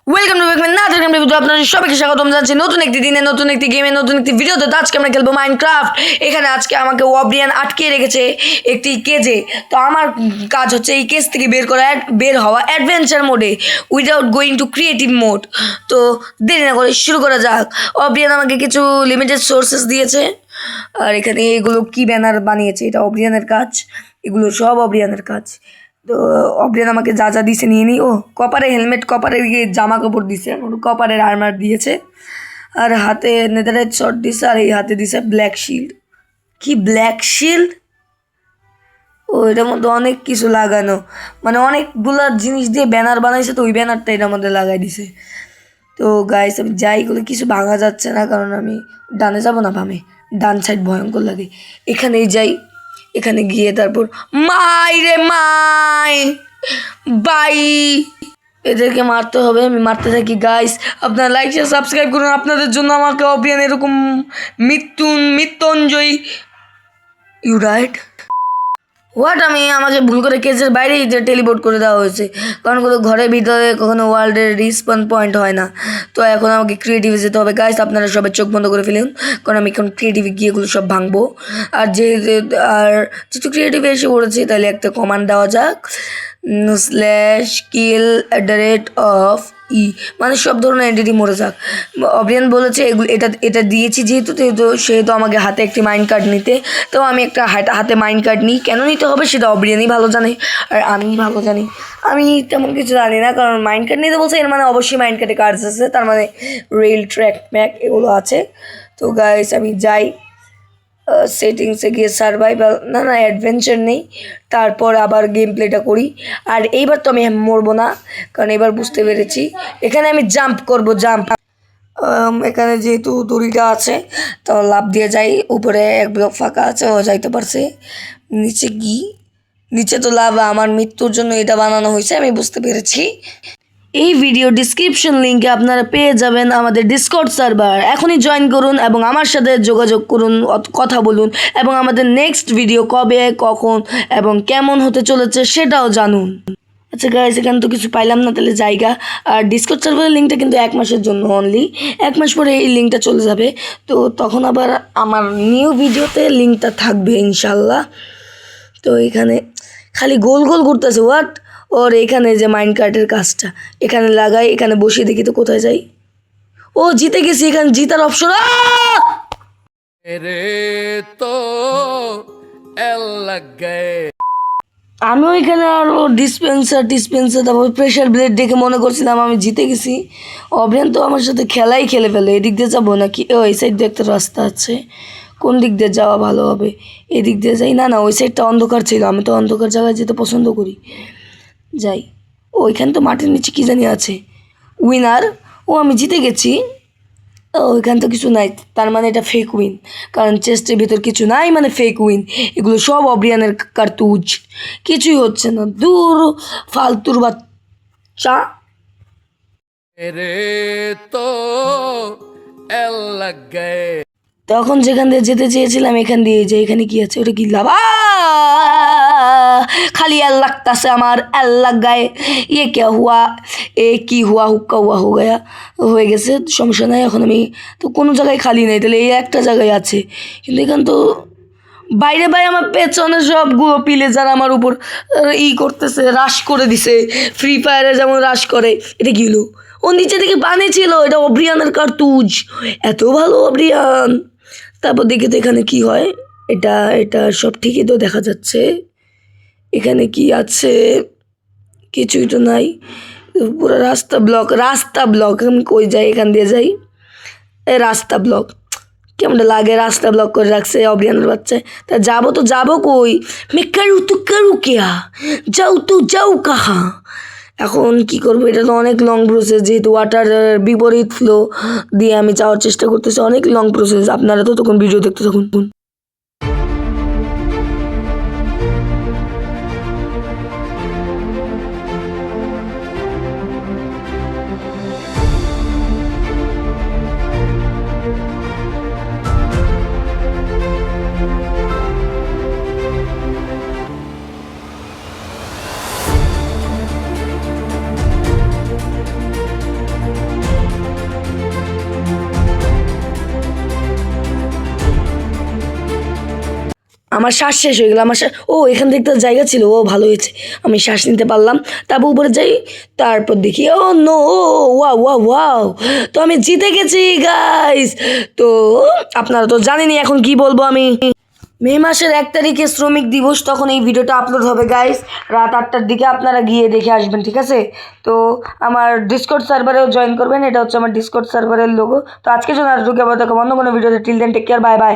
Welcome to back my another game review. আপনাদের সবাইকে স্বাগতম জানাচ্ছি নতুন একটি দিনে, নতুন একটি গেমে, নতুন একটি ভিডিওতে। তো আজকে আমরা খেলবো মাইনক্রাফট। এখানে আজকে আমাকে ওব্রিয়ান আটকে রেখেছে একটি কেজে। তো আমার কাজ হচ্ছে এই কেজ থেকে বের হওয়া অ্যাডভেঞ্চার মোডে without going to creative mode. তো দেরি না করে শুরু করা যাক। ওব্রিয়ান আমাকে কিছু লিমিটেড সোর্সেস দিয়েছে, আর এখানে এগুলো কি ব্যানার বানিয়েছে, এটা ওব্রিয়ানের কাজ, এগুলো সব ওব্রিয়ানের কাজ। তো ওব্রিয়ান আমাকে যা যা দিছে নিয়ে নিই। ও কপারের হেলমেট, কপারের জামা কাপড় দিছে, কপারের আর্মার দিয়েছে, আর হাতে নেদারাইট শর্ট দিছে, আর এই হাতে দিছে ব্ল্যাক শিল্ড। কি ব্ল্যাক শিল্ড? ও এটার মধ্যে অনেক কিছু লাগানো, মানে অনেকগুলো জিনিস দিয়ে ব্যানার বানাইছে, তো ওই ব্যানারটা এটার মধ্যে লাগাই দিছে। তো গাইস আমি যাই করে কিছু ভাঙা যাচ্ছে না, কারণ আমি ডানে যাব না বামে, ডান সাইড ভয়ঙ্কর লাগে। এখানেই যাই, এখানে গিয়ে তারপর মাই রে মাই বাই, এদেরকে মারতে হবে। আমি মারতে থাকি গাইস। আপনারা লাইক শেয়ার সাবস্ক্রাইব করুন, আপনাদের জন্য আমাকে ওব্রিয়ান এরকম মৃত্যুঞ্জয়ী ইউ রাইট হোয়াট, আমাকে ভুল করে কেজের বাইরেই টেলিপোর্ট করে দেওয়া হয়েছে, কারণ কোনো ঘরের ভিতরে কখনো ওয়ার্ল্ডের রিসপন্স পয়েন্ট হয় না। তো এখন আমাকে ক্রিয়েটিভে যেতে হবে গাইস। আপনারা সবাই চোখ বন্ধ করে ফেলুন, কারণ আমি এখন ক্রিয়েটিভে গিয়ে এগুলো সব ভাঙবো। আর যেহেতু ক্রিয়েটিভে এসে পড়েছি, তাহলে একটা কমান্ড দেওয়া যাক, /kill @ ই, মানে সব ধরনের এন্টিটি মরে যাক। ওব্রিয়ান বলেছে এগুলো এটা দিয়েছি সেহেতু আমাকে হাতে একটি মাইন্ড কার্ড নিতে। তো আমি একটা হাতে মাইন্ড কার্ড নিই। কেন নিতে হবে সেটা ওব্রিয়ানই ভালো জানে, আর আমি ভালো জানি। আমি তেমন কিছু জানি না, কারণ মাইন্ড কার্ড নিতে বলছে, এর মানে অবশ্যই মাইন্ড কার্ডে কার্ডস আছে, তার মানে রেল ট্র্যাক ম্যাক এগুলো আছে। তো গাইস আমি যাই সেটিংসে গিয়ে সার্ভাইভাল, না অ্যাডভেঞ্চার নেই, তারপর আবার গেম প্লেটা করি। আর এইবার তো আমি মরবো না, কারণ এবার বুঝতে পেরেছি এখানে আমি জাম্প করব। এখানে যেহেতু দড়িটা আছে, তো লাফ দিয়ে যাই। উপরে এক ব্লক ফাঁকা আছে, ও যাইতে পারছে। নিচে তো লাভ, আমার মৃত্যুর জন্য এটা বানানো হয়েছে, আমি বুঝতে পেরেছি। এই ভিডিও ডিসক্রিপশন লিঙ্কে আপনারা পেয়ে যাবেন আমাদের ডিসকর্ড সার্ভার। এখনই জয়েন করুন এবং আমার সাথে যোগাযোগ করুন, কথা বলুন, এবং আমাদের নেক্সট ভিডিও কবে, কখন এবং কেমন হতে চলেছে সেটাও জানুন। আচ্ছা গাইস, এখানে তো কিছু পাইলাম না, তাহলে জায়গা। আর ডিসকর্ড সার্ভারের লিঙ্কটা কিন্তু 1 মাসের জন্য অনলি, 1 মাস পরে এই লিঙ্কটা চলে যাবে। তো তখন আবার আমার নিউ ভিডিওতে লিঙ্কটা থাকবে ইনশাল্লাহ। তো এখানে খালি গোল গোল ঘুরতেছে হোয়াট। ওর এখানে যে মাইন্ড কার্ডের কাজটা এখানে লাগাই, এখানে বসিয়ে দেখি তো কোথায় যাই। ও জিতে গেছি, এখানে জিতার অপশন। আমিও এখানে আরও ডিসপেন্সার তারপর প্রেশার ব্লেড দেখে মনে করছিলাম আমি জিতে গেছি। ওব্রিয়ান তো আমার সাথে খেলাই খেলে ফেলে। এদিক দিয়ে যাবো নাকি? এই সাইড দিয়ে একটা রাস্তা আছে, কোন দিক দিয়ে যাওয়া ভালো হবে? এদিক দিয়ে যাই? না ওই সাইডটা অন্ধকার ছিল, আমি তো অন্ধকার জায়গায় যেতে পছন্দ করি। যাই। ওইখানে তো মাটির নিচে কী জানি আছে, উইনার। ও আমি জিতে গেছি। ওইখানে তো কিছু নাই, তার মানে এটা ফেক উইন, কারণ চেস্টের ভিতর কিছু নাই, মানে ফেক উইন। এগুলো সব ওব্রিয়ানের কার্তুজ, কিছুই হচ্ছে না। দূর ফালতুর বাচ্চা। তখন যেখান দিয়ে যেতে চেয়েছিলাম এখান দিয়ে যে, এখানে কি আছে? ওটা কি লাভা? খালি এল লাগতাছে আমার, এল লাগ গায়ে। ইয়ে কে হুয়া, এ কি হুয়া, হুক্কা হুয়া হো গায়া, হয়ে গেছে। সমস্যা নাই, এখন আমি তো কোনো জায়গায় খালি নেই, তাহলে এই একটা জায়গায় আছে। কিন্তু এখান তো বাইরে আমার পেছনে সবগুলো পিলে যারা আমার উপর করতেছে, রাশ করে দিছে, ফ্রি ফায়ারে যেমন রাশ করে। এটা কি হলো? ও নিচে থেকে বানিয়েছিল, এটা ওব্রিয়ানের কার্তুজ। এত ভালো ওব্রিয়ান। তারপর দেখি তো এখানে কি হয়। এটা সব ঠিকই তো দেখা যাচ্ছে। এখানে কি আছে? কিছুই তো নাই, পুরো রাস্তা ব্লক। আমি কই যাই? এখান দিয়ে যাই। রাস্তা ব্লক কেমন লাগে, রাস্তা ব্লক করে রাখছে ওব্রিয়ানের বাচ্চা। তা যাবো কই? মে করু কেয়া, যাও কাহা। এখন কি করবো? এটা তো অনেক লং প্রসেস, যেহেতু ওয়াটার বিপরীত ফ্লো দিয়ে আমি যাওয়ার চেষ্টা করতেছি, অনেক লং প্রসেস। আপনারা তো তখন ভিডিও দেখতে থাকুন। আমার শ্বাস শেষ হয়ে গেল। ও এখান থেকে তো জায়গা ছিল, ও ভালো হয়েছে, আমি শ্বাস নিতে পারলাম। তারপর উপরে যাই, তারপর দেখি ও নো, ওয়াও ওয়াও ওয়াও, তো আমি জিতে গেছি গাইস। তো আপনারা তো জানেনই এখন কি বলবো আমি। মে মাসের 1 তারিখে শ্রমিক দিবস, তখন এই ভিডিওটা আপলোড হবে গাইস, রাত 8টার দিকে আপনারা গিয়ে দেখে আসবেন, ঠিক আছে? তো আমার ডিসকর্ড সার্ভারেও জয়েন করবেন, এটা হচ্ছে আমার ডিসকর্ড সার্ভারের লোগো। তো আজকের জন্য আর ঢুকে অন্য কোনো ভিডিওতে, till then take care, bye by.